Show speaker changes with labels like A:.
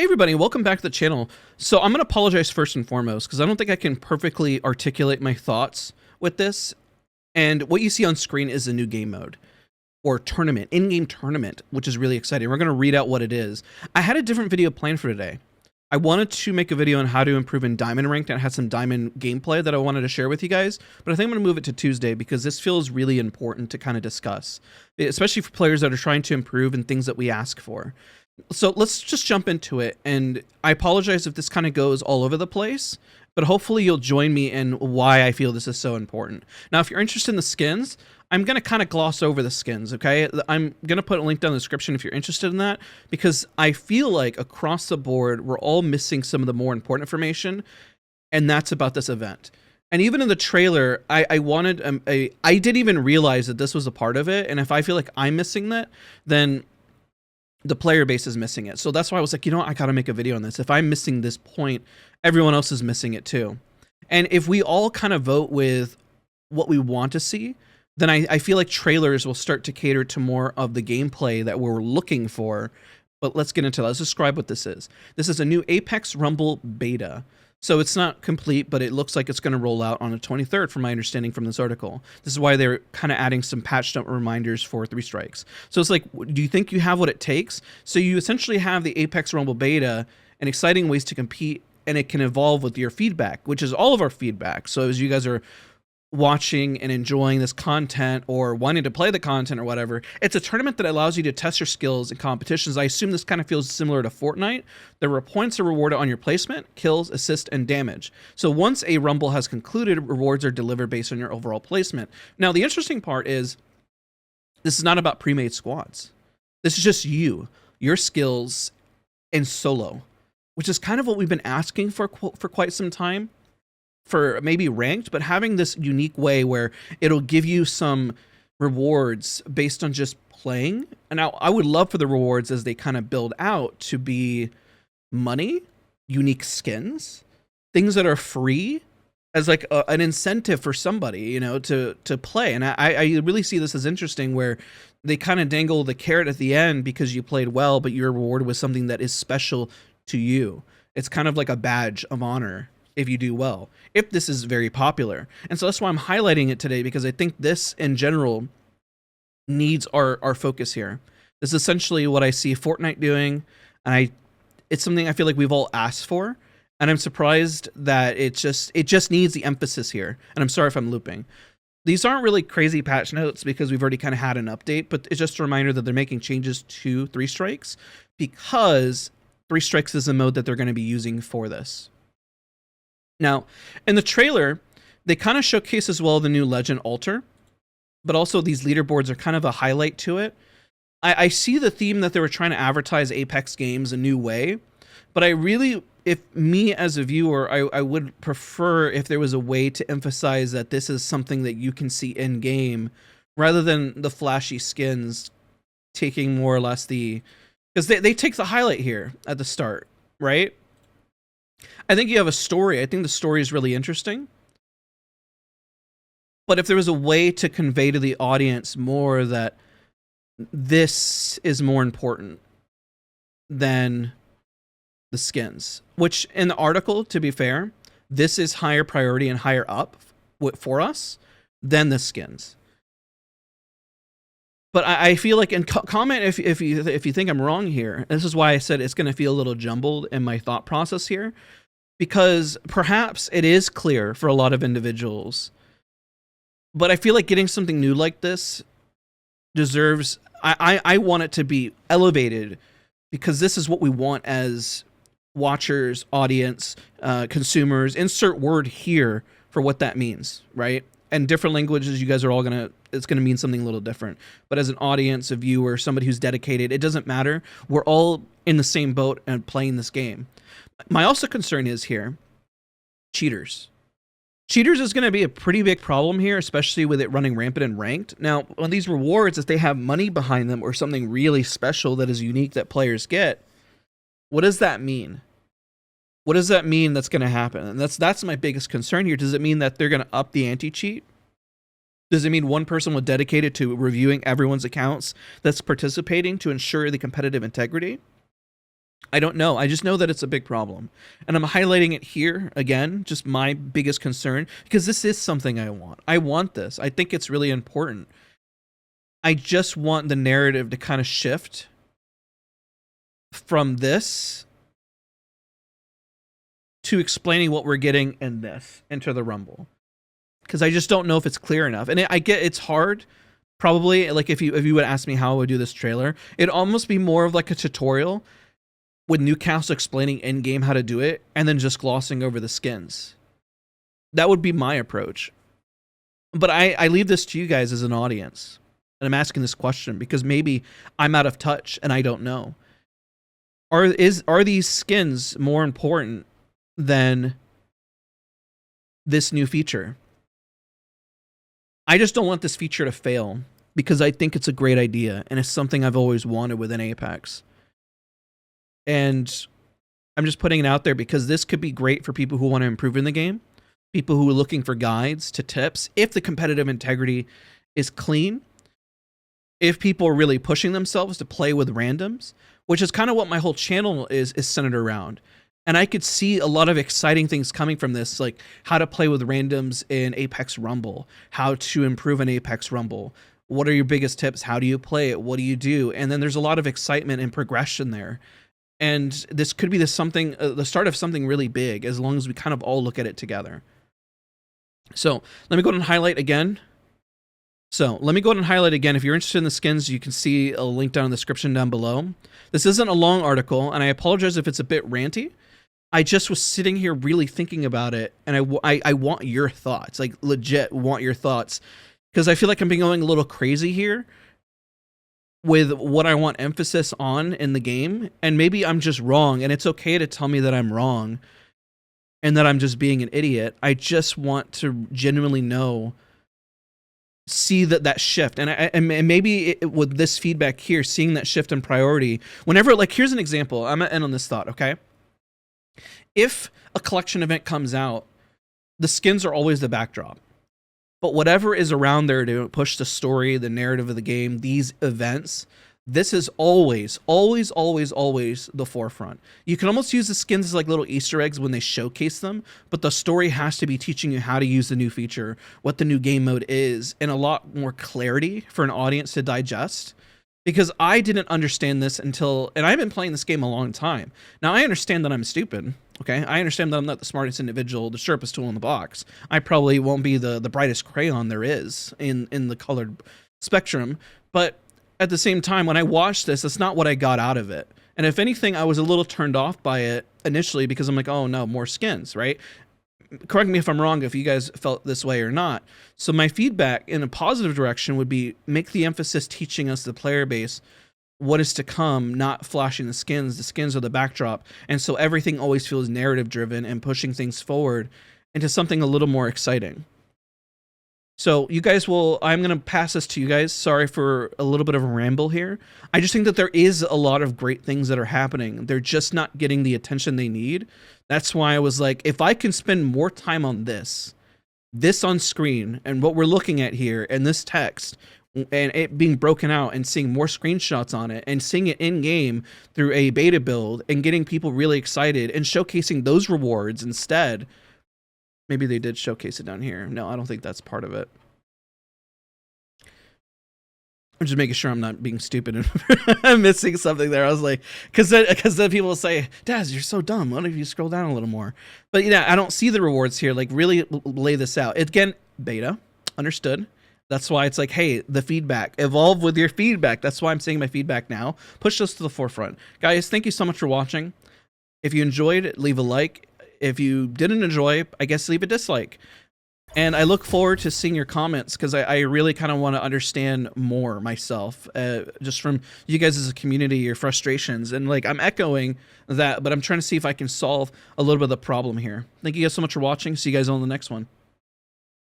A: Hey everybody, welcome back to the channel. So I'm going to apologize first and foremost because I don't think I can perfectly articulate my thoughts with this. And what you see on screen is a new game mode or tournament, in-game tournament, which is really exciting. We're going to read out what it is. I had a different video planned for today. I wanted to make a video on how to improve in Diamond Ranked, and I had some Diamond gameplay that I wanted to share with you guys, but I think I'm going to move it to Tuesday because this feels really important to kind of discuss, especially for players that are trying to improve and things that we ask for. So let's just jump into it, and I apologize if this kind of goes all over the place, but hopefully you'll join me in why I feel this is so important. Now, if you're interested in the skins, I'm going to kind of gloss over the skins, okay? I'm going to put a link down in the description if you're interested in that, because I feel like across the board, we're all missing some of the more important information, and that's about this event. And even in the trailer, I wanted I didn't even realize that this was a part of it, and if I feel like I'm missing that, then the player base is missing it. So that's why I was like, you know what, I gotta make a video on this. If I'm missing this point, everyone else is missing it too. And if we all kind of vote with what we want to see, then I feel like trailers will start to cater to more of the gameplay that we're looking for. But let's get into that. Let's describe what this is. This is a new Apex Rumble beta. So it's not complete, but it looks like it's going to roll out on the 23rd, from my understanding from this article. This is why they're kind of adding some patched up reminders for 3 strikes. So it's like, do you think you have what it takes? So you essentially have the Apex Rumble beta and exciting ways to compete, and it can evolve with your feedback, which is all of our feedback. So as you guys are watching and enjoying this content or wanting to play the content or whatever, it's a tournament that allows you to test your skills in competitions. I assume this kind of feels similar to Fortnite. There were points are rewarded on your placement, kills, assist, and damage. So once a rumble has concluded, rewards are delivered based on your overall placement. Now, the interesting part is this is not about pre-made squads. This is just your skills in solo, which is kind of what we've been asking for quite some time, for maybe ranked, but having this unique way where it'll give you some rewards based on just playing. And now I would love for the rewards as they kind of build out to be money, unique skins, things that are free as like an incentive for somebody, you know, to play. And I really see this as interesting, where they kind of dangle the carrot at the end because you played well, but you're rewarded with something that is special to you. It's kind of like a badge of honor if you do well, if this is very popular. And so that's why I'm highlighting it today, because I think this in general needs our focus here. This is essentially what I see Fortnite doing, and it's something I feel like we've all asked for, and I'm surprised that it just needs the emphasis here. And I'm sorry if I'm looping. These aren't really crazy patch notes because we've already kind of had an update, but it's just a reminder that they're making changes to 3 strikes, because 3 strikes is the mode that they're going to be using for this. Now, in the trailer, they kind of showcase as well the new Legend Altar, but also these leaderboards are kind of a highlight to it. I see the theme that they were trying to advertise Apex games a new way, but I really, if me as a viewer, I would prefer if there was a way to emphasize that this is something that you can see in game, rather than the flashy skins taking more or less because they take the highlight here at the start, right? I think you have a story. I think the story is really interesting. But if there was a way to convey to the audience more that this is more important than the skins, which in the article, to be fair, this is higher priority and higher up for us than the skins. But I feel like, and comment if you think I'm wrong here. This is why I said it's going to feel a little jumbled in my thought process here, because perhaps it is clear for a lot of individuals, but I feel like getting something new like this deserves, I want it to be elevated, because this is what we want as watchers, audience, consumers. Insert word here for what that means, right? And different languages, you guys are all it's gonna mean something a little different. But as an audience, a viewer, somebody who's dedicated, it doesn't matter. We're all in the same boat and playing this game. My also concern is here, cheaters. Cheaters is going to be a pretty big problem here, especially with it running rampant and ranked. Now, on these rewards, if they have money behind them or something really special that is unique that players get, what does that mean? What does that mean that's going to happen? And that's my biggest concern here. Does it mean that they're going to up the anti-cheat? Does it mean one person will dedicate it to reviewing everyone's accounts that's participating to ensure the competitive integrity? I don't know. I just know that it's a big problem. And I'm highlighting it here again, just my biggest concern, because this is something I want. I want this. I think it's really important. I just want the narrative to kind of shift from this to explaining what we're getting in this into the Rumble. Because I just don't know if it's clear enough. And I get it's hard. Probably, like if you would ask me how I would do this trailer, it'd almost be more of like a tutorial with Newcastle explaining in game how to do it and then just glossing over the skins. That would be my approach. But I leave this to you guys as an audience. And I'm asking this question because maybe I'm out of touch and I don't know. Are these skins more important than this new feature? I just don't want this feature to fail because I think it's a great idea and it's something I've always wanted within Apex. And I'm just putting it out there because this could be great for people who want to improve in the game, people who are looking for guides to tips, if the competitive integrity is clean, if people are really pushing themselves to play with randoms, which is kind of what my whole channel is centered around. And I could see a lot of exciting things coming from this, like how to play with randoms in Apex Rumble, how to improve in Apex Rumble. What are your biggest tips? How do you play it? What do you do? And then there's a lot of excitement and progression there. And this could be the start of something really big as long as we kind of all look at it together. So let me go ahead and highlight again. If you're interested in the skins, you can see a link down in the description down below. This isn't a long article, and I apologize if it's a bit ranty. I just was sitting here really thinking about it, and I want your thoughts, like legit want your thoughts, because I feel like I'm going a little crazy here with what I want emphasis on in the game, and maybe I'm just wrong, and it's okay to tell me that I'm wrong and that I'm just being an idiot. I just want to genuinely see that shift, and maybe with this feedback here, seeing that shift in priority, whenever, like, here's an example. I'm gonna end on this thought, okay? If a collection event comes out, the skins are always the backdrop. But whatever is around there to push the story, the narrative of the game, these events, this is always, always, always, always the forefront. You can almost use the skins as like little Easter eggs when they showcase them, but the story has to be teaching you how to use the new feature, what the new game mode is, and a lot more clarity for an audience to digest. Because I didn't understand this until, and I've been playing this game a long time. Now I understand that I'm stupid, okay? I understand that I'm not the smartest individual, the sharpest tool in the box. I probably won't be the brightest crayon there is in the colored spectrum, but at the same time, when I watched this, that's not what I got out of it. And if anything, I was a little turned off by it initially because I'm like, oh no, more skins, right? Correct me if I'm wrong, if you guys felt this way or not. So my feedback in a positive direction would be make the emphasis teaching us, the player base, what is to come, not flashing the skins. The skins are the backdrop. And so everything always feels narrative driven and pushing things forward into something a little more exciting. So you guys I'm going to pass this to you guys. Sorry for a little bit of a ramble here. I just think that there is a lot of great things that are happening. They're just not getting the attention they need. That's why I was like, if I can spend more time on this on screen and what we're looking at here and this text and it being broken out and seeing more screenshots on it and seeing it in game through a beta build and getting people really excited and showcasing those rewards instead. Maybe they did showcase it down here. No, I don't think that's part of it. I'm just making sure I'm not being stupid and I'm missing something there. I was like, because then people will say, Daz, you're so dumb. Why don't you scroll down a little more? But yeah, I don't see the rewards here. Like, really lay this out. Again, beta, understood. That's why it's like, hey, the feedback, evolve with your feedback. That's why I'm saying my feedback now. Push this to the forefront. Guys, thank you so much for watching. If you enjoyed, leave a like. If you didn't enjoy, I guess leave a dislike. And I look forward to seeing your comments because I really kind of want to understand more myself, just from you guys as a community, your frustrations. And like, I'm echoing that, but I'm trying to see if I can solve a little bit of the problem here. Thank you guys so much for watching. See you guys on the next one.